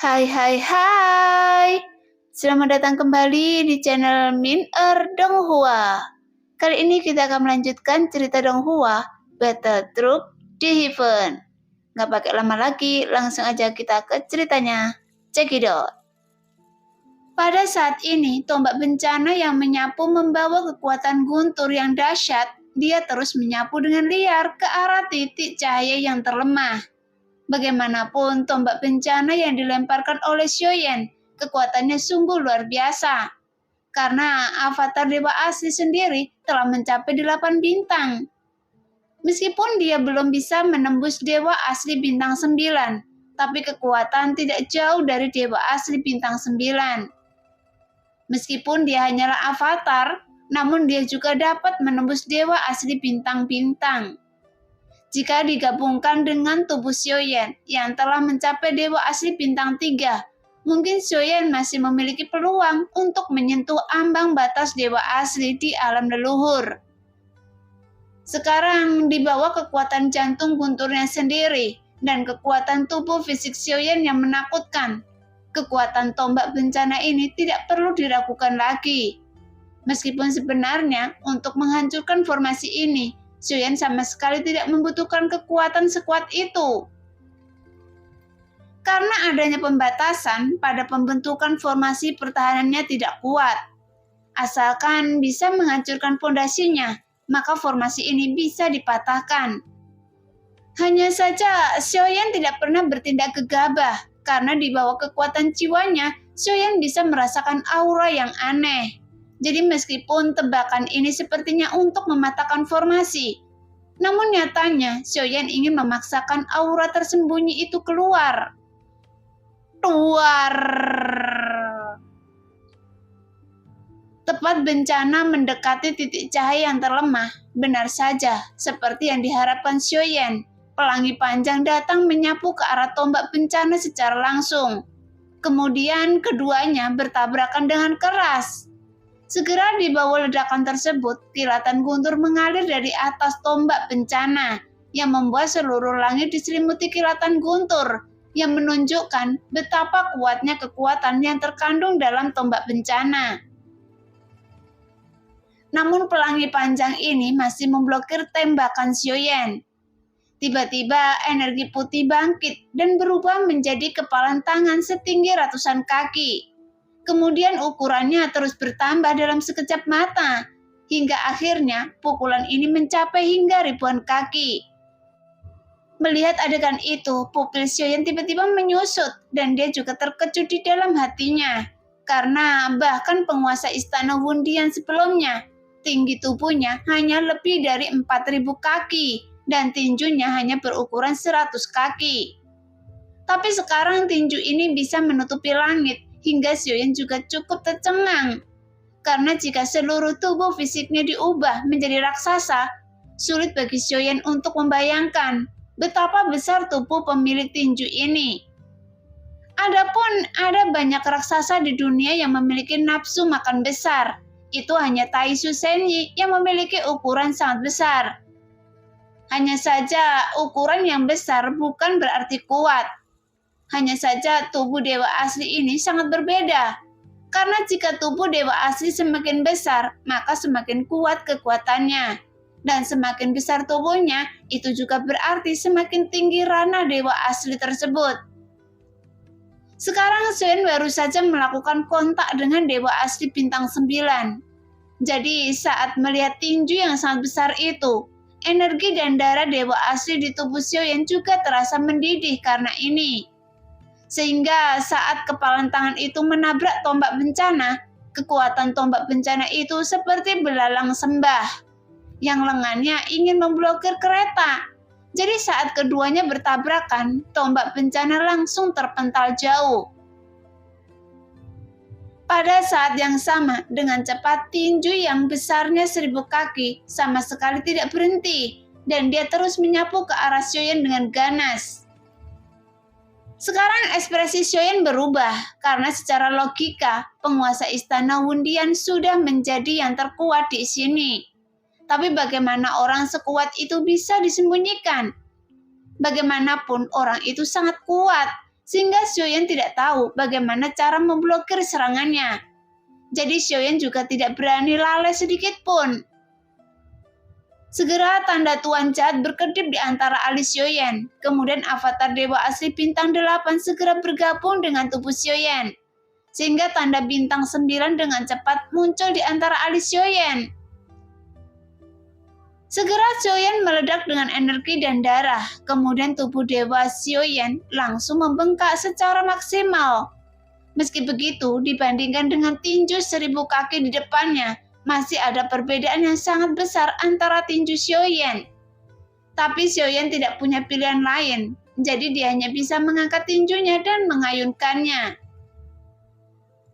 Hai hai hai. Selamat datang kembali di channel Min Donghua. Kali ini kita akan melanjutkan cerita Donghua, Battle Troop di Heaven. Nggak pakai lama lagi, langsung aja kita ke ceritanya. Check it out. Pada saat ini, tombak bencana yang menyapu membawa kekuatan guntur yang dahsyat. Dia terus menyapu dengan liar ke arah titik cahaya yang terlemah. Bagaimanapun, tombak bencana yang dilemparkan oleh Xiaoyan, kekuatannya sungguh luar biasa. Karena avatar dewa asli sendiri telah mencapai 8 bintang. Meskipun dia belum bisa menembus dewa asli bintang 9, tapi kekuatan tidak jauh dari dewa asli bintang 9. Meskipun dia hanyalah avatar, namun dia juga dapat menembus dewa asli bintang-bintang. Jika digabungkan dengan tubuh Xiaoyan yang telah mencapai dewa asli bintang 3, mungkin Xiaoyan masih memiliki peluang untuk menyentuh ambang batas dewa asli di alam leluhur. Sekarang di bawah kekuatan jantung gunturnya sendiri dan kekuatan tubuh fisik Xiaoyan yang menakutkan, kekuatan tombak bencana ini tidak perlu diragukan lagi. Meskipun sebenarnya untuk menghancurkan formasi ini, Xiaoyan sama sekali tidak membutuhkan kekuatan sekuat itu. Karena adanya pembatasan pada pembentukan formasi pertahanannya tidak kuat. Asalkan bisa menghancurkan fondasinya, maka formasi ini bisa dipatahkan. Hanya saja Xiaoyan tidak pernah bertindak gegabah, karena di bawah kekuatan jiwanya, Xiaoyan bisa merasakan aura yang aneh. Jadi meskipun tebakan ini sepertinya untuk mematahkan formasi, namun nyatanya Xiaoyan ingin memaksakan aura tersembunyi itu keluar. Tepat bencana mendekati titik cahaya yang terlemah, benar saja seperti yang diharapkan Xiaoyan. Pelangi panjang datang menyapu ke arah tombak bencana secara langsung. Kemudian keduanya bertabrakan dengan keras. Segera di bawah ledakan tersebut, kilatan guntur mengalir dari atas tombak bencana yang membuat seluruh langit diselimuti kilatan guntur yang menunjukkan betapa kuatnya kekuatan yang terkandung dalam tombak bencana. Namun pelangi panjang ini masih memblokir tembakan Xiaoyan. Tiba-tiba energi putih bangkit dan berubah menjadi kepalan tangan setinggi ratusan kaki. Kemudian ukurannya terus bertambah dalam sekejap mata, hingga akhirnya pukulan ini mencapai hingga ribuan kaki. Melihat adegan itu, pupil Xiaoyan tiba-tiba menyusut dan dia juga terkejut di dalam hatinya. Karena bahkan penguasa istana Wundian sebelumnya, tinggi tubuhnya hanya lebih dari 4.000 kaki dan tinjunya hanya berukuran 100 kaki. Tapi sekarang tinju ini bisa menutupi langit, hingga Xiaoyan juga cukup tercengang. Karena jika seluruh tubuh fisiknya diubah menjadi raksasa, sulit bagi Xiaoyan untuk membayangkan betapa besar tubuh pemilik tinju ini. Adapun ada banyak raksasa di dunia yang memiliki nafsu makan besar. Itu hanya Tai Su Senyi yang memiliki ukuran sangat besar. Hanya saja ukuran yang besar bukan berarti kuat. Hanya saja tubuh dewa asli ini sangat berbeda. Karena jika tubuh dewa asli semakin besar, maka semakin kuat kekuatannya. Dan semakin besar tubuhnya, itu juga berarti semakin tinggi ranah dewa asli tersebut. Sekarang Xiaoyan baru saja melakukan kontak dengan dewa asli bintang 9. Jadi saat melihat tinju yang sangat besar itu, energi dan darah dewa asli di tubuh Xiaoyan juga terasa mendidih karena ini. Sehingga saat kepalan tangan itu menabrak tombak bencana, kekuatan tombak bencana itu seperti belalang sembah, yang lengannya ingin memblokir kereta. Jadi saat keduanya bertabrakan, tombak bencana langsung terpental jauh. Pada saat yang sama, dengan cepat tinju yang besarnya 1.000 kaki sama sekali tidak berhenti, dan dia terus menyapu ke arah Xiaoyan dengan ganas. Sekarang ekspresi Xiaoyan berubah, karena secara logika, penguasa istana Wundian sudah menjadi yang terkuat di sini. Tapi bagaimana orang sekuat itu bisa disembunyikan? Bagaimanapun orang itu sangat kuat, sehingga Xiaoyan tidak tahu bagaimana cara memblokir serangannya. Jadi Xiaoyan juga tidak berani lalai sedikit pun. Segera tanda Tuan Jahat berkedip di antara alis Xiaoyan. Kemudian avatar Dewa Asli Bintang 8 segera bergabung dengan tubuh Xiaoyan. Sehingga tanda bintang 9 dengan cepat muncul di antara alis Xiaoyan. Segera Xiaoyan meledak dengan energi dan darah. Kemudian tubuh Dewa Xiaoyan langsung membengkak secara maksimal. Meski begitu, dibandingkan dengan tinju 1000 kaki di depannya, masih ada perbedaan yang sangat besar antara tinju Xiaoyan. Tapi Xiaoyan tidak punya pilihan lain, jadi dia hanya bisa mengangkat tinjunya dan mengayunkannya.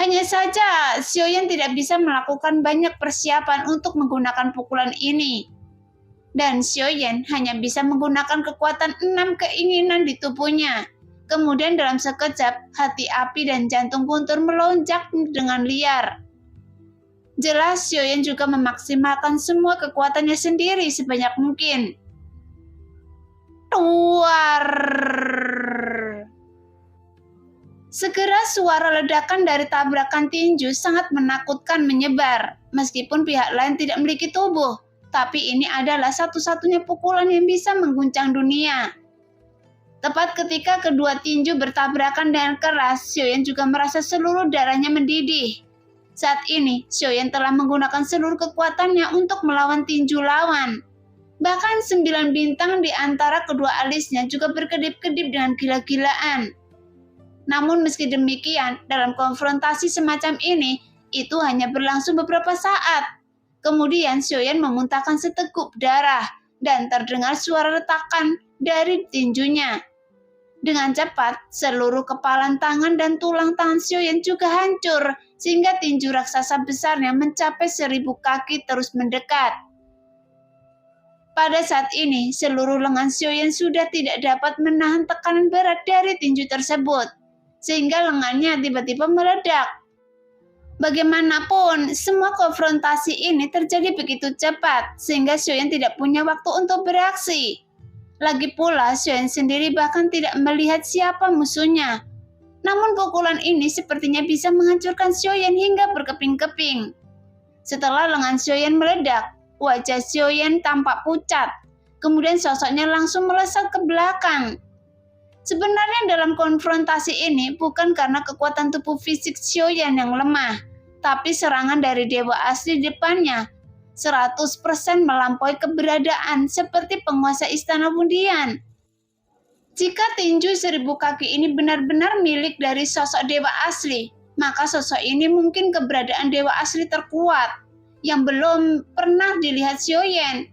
Hanya saja, Xiaoyan tidak bisa melakukan banyak persiapan untuk menggunakan pukulan ini. Dan Xiaoyan hanya bisa menggunakan kekuatan 6 keinginan di tubuhnya. Kemudian dalam sekejap, hati api dan jantung guntur melonjak dengan liar. Jelas Xiaoyan juga memaksimalkan semua kekuatannya sendiri sebanyak mungkin. Luar. Segera suara ledakan dari tabrakan tinju sangat menakutkan menyebar. Meskipun pihak lain tidak memiliki tubuh, tapi ini adalah satu-satunya pukulan yang bisa mengguncang dunia. Tepat ketika kedua tinju bertabrakan dengan keras, Xiaoyan juga merasa seluruh darahnya mendidih. Saat ini, Xiaoyan telah menggunakan seluruh kekuatannya untuk melawan tinju lawan. Bahkan 9 bintang di antara kedua alisnya juga berkedip-kedip dengan gila-gilaan. Namun meski demikian, dalam konfrontasi semacam ini, itu hanya berlangsung beberapa saat. Kemudian Xiaoyan memuntahkan seteguk darah dan terdengar suara retakan dari tinjunya. Dengan cepat, seluruh kepalan tangan dan tulang tangan Xiaoyan juga hancur, sehingga tinju raksasa besarnya mencapai 1000 kaki terus mendekat. Pada saat ini, seluruh lengan Xiaoyan sudah tidak dapat menahan tekanan berat dari tinju tersebut, sehingga lengannya tiba-tiba meledak. Bagaimanapun, semua konfrontasi ini terjadi begitu cepat, sehingga Xiaoyan tidak punya waktu untuk bereaksi. Lagi pula, Xiaoyan sendiri bahkan tidak melihat siapa musuhnya. Namun pukulan ini sepertinya bisa menghancurkan Xiaoyan hingga berkeping-keping. Setelah lengan Xiaoyan meledak, wajah Xiaoyan tampak pucat. Kemudian sosoknya langsung melesat ke belakang. Sebenarnya dalam konfrontasi ini bukan karena kekuatan tubuh fisik Xiaoyan yang lemah, tapi serangan dari Dewa Asli di depannya 100% melampaui keberadaan seperti penguasa istana Bundian. Jika tinju 1000 kaki ini benar-benar milik dari sosok Dewa Asli, maka sosok ini mungkin keberadaan Dewa Asli terkuat yang belum pernah dilihat Xiaoyan.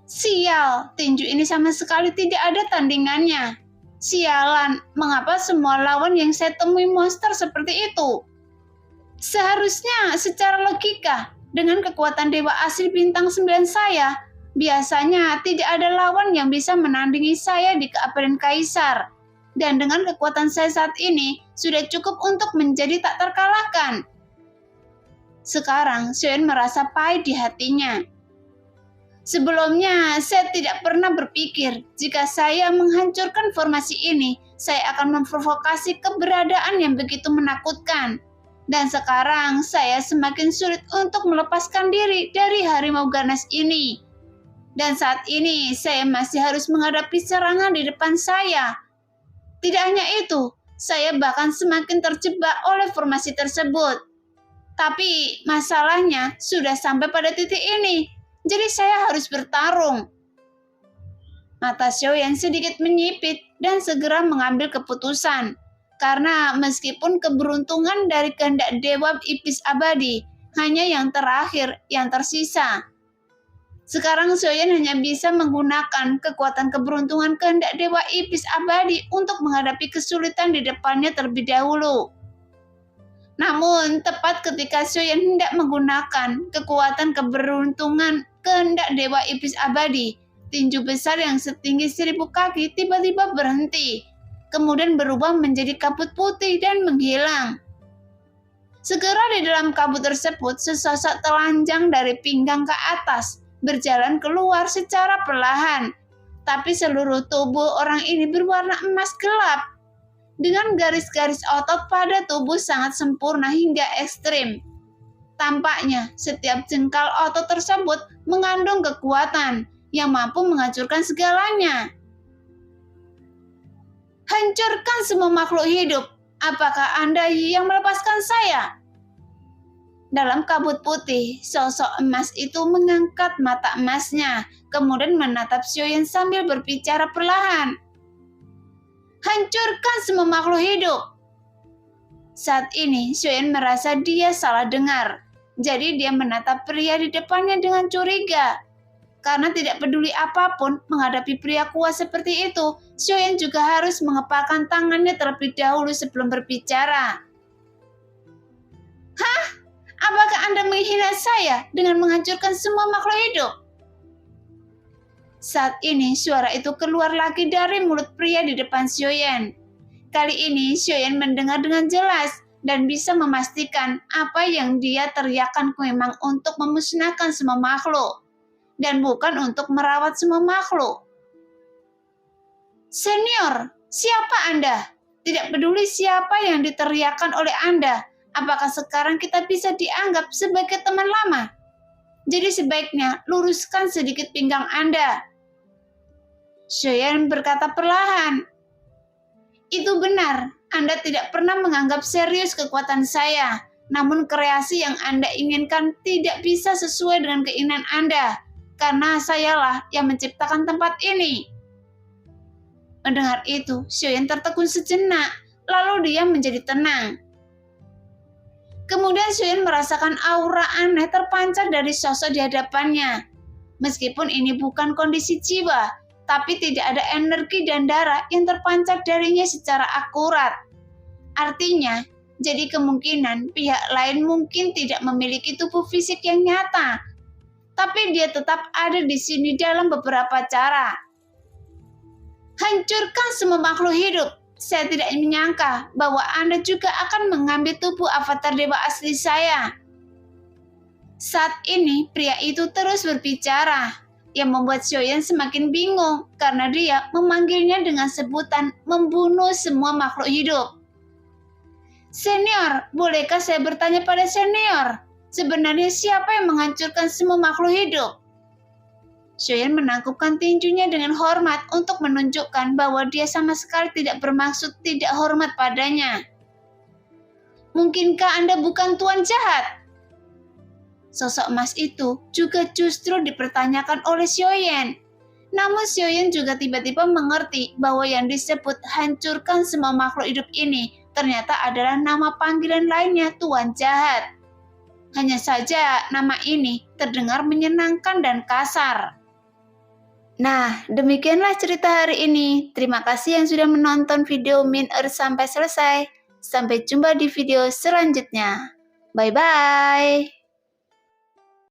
Sial, tinju ini sama sekali tidak ada tandingannya. Sialan, mengapa semua lawan yang saya temui monster seperti itu? Seharusnya secara logika, dengan kekuatan Dewa Asli Bintang 9 saya, biasanya tidak ada lawan yang bisa menandingi saya di keabadian Kaisar. Dan dengan kekuatan saya saat ini, sudah cukup untuk menjadi tak terkalahkan. Sekarang, Xiaoyan merasa pahit di hatinya. Sebelumnya, saya tidak pernah berpikir jika saya menghancurkan formasi ini, saya akan memprovokasi keberadaan yang begitu menakutkan. Dan sekarang saya semakin sulit untuk melepaskan diri dari harimau ganas ini. Dan saat ini saya masih harus menghadapi serangan di depan saya. Tidak hanya itu, saya bahkan semakin terjebak oleh formasi tersebut. Tapi masalahnya sudah sampai pada titik ini, jadi saya harus bertarung. Mata Xiaoyan sedikit menyipit dan segera mengambil keputusan. Karena meskipun keberuntungan dari kehendak Dewa Iblis Abadi hanya yang terakhir yang tersisa. Sekarang Xiaoyan hanya bisa menggunakan kekuatan keberuntungan kehendak Dewa Iblis Abadi untuk menghadapi kesulitan di depannya terlebih dahulu. Namun, tepat ketika Xiaoyan hendak menggunakan kekuatan keberuntungan kehendak Dewa Iblis Abadi, tinju besar yang setinggi 1000 kaki tiba-tiba berhenti. Kemudian berubah menjadi kabut putih dan menghilang. Segera di dalam kabut tersebut, sesosok telanjang dari pinggang ke atas, berjalan keluar secara perlahan. Tapi seluruh tubuh orang ini berwarna emas gelap. dengan garis-garis otot pada tubuh sangat sempurna hingga ekstrim. Tampaknya setiap jengkal otot tersebut mengandung kekuatan yang mampu menghancurkan segalanya. Hancurkan semua makhluk hidup. Apakah Anda yang melepaskan saya? Dalam kabut putih, sosok emas itu mengangkat mata emasnya, kemudian menatap Xiaoyan sambil berbicara perlahan. Hancurkan semua makhluk hidup. Saat ini, Xiaoyan merasa dia salah dengar. Jadi dia menatap pria di depannya dengan curiga. Karena tidak peduli apapun menghadapi pria kuat seperti itu, Xiaoyan juga harus mengepalkan tangannya terlebih dahulu sebelum berbicara. Hah? Apakah Anda menghina saya dengan menghancurkan semua makhluk hidup? Saat ini suara itu keluar lagi dari mulut pria di depan Xiaoyan. Kali ini Xiaoyan mendengar dengan jelas dan bisa memastikan apa yang dia teriakkan memang untuk memusnahkan semua makhluk dan bukan untuk merawat semua makhluk. Senior, siapa Anda? Tidak peduli siapa yang diteriakkan oleh Anda, apakah sekarang kita bisa dianggap sebagai teman lama? Jadi sebaiknya luruskan sedikit pinggang Anda. Xiaoyan berkata perlahan. Itu benar, Anda tidak pernah menganggap serius kekuatan saya. Namun kreasi yang Anda inginkan tidak bisa sesuai dengan keinginan Anda. Karena sayalah yang menciptakan tempat ini. Mendengar itu, Xiaoyan tertegun sejenak, lalu dia menjadi tenang. Kemudian Xiaoyan merasakan aura aneh terpancar dari sosok di hadapannya. Meskipun ini bukan kondisi jiwa, tapi tidak ada energi dan darah yang terpancar darinya secara akurat. Artinya, jadi kemungkinan pihak lain mungkin tidak memiliki tubuh fisik yang nyata, tapi dia tetap ada di sini dalam beberapa cara. Hancurkan semua makhluk hidup. Saya tidak menyangka bahwa Anda juga akan mengambil tubuh avatar dewa asli saya. Saat ini, pria itu terus berbicara, yang membuat Xiaoyan semakin bingung karena dia memanggilnya dengan sebutan membunuh semua makhluk hidup. Senior, bolehkah saya bertanya pada senior? Sebenarnya siapa yang menghancurkan semua makhluk hidup? Xiaoyan menangkupkan tinjunya dengan hormat untuk menunjukkan bahwa dia sama sekali tidak bermaksud tidak hormat padanya. Mungkinkah Anda bukan tuan jahat? Sosok emas itu juga justru dipertanyakan oleh Xiaoyan. Namun Xiaoyan juga tiba-tiba mengerti bahwa yang disebut hancurkan semua makhluk hidup ini ternyata adalah nama panggilan lainnya Tuan Jahat. Hanya saja nama ini terdengar menyenangkan dan kasar. Nah, demikianlah cerita hari ini. Terima kasih yang sudah menonton video Min Earth sampai selesai. Sampai jumpa di video selanjutnya. Bye-bye.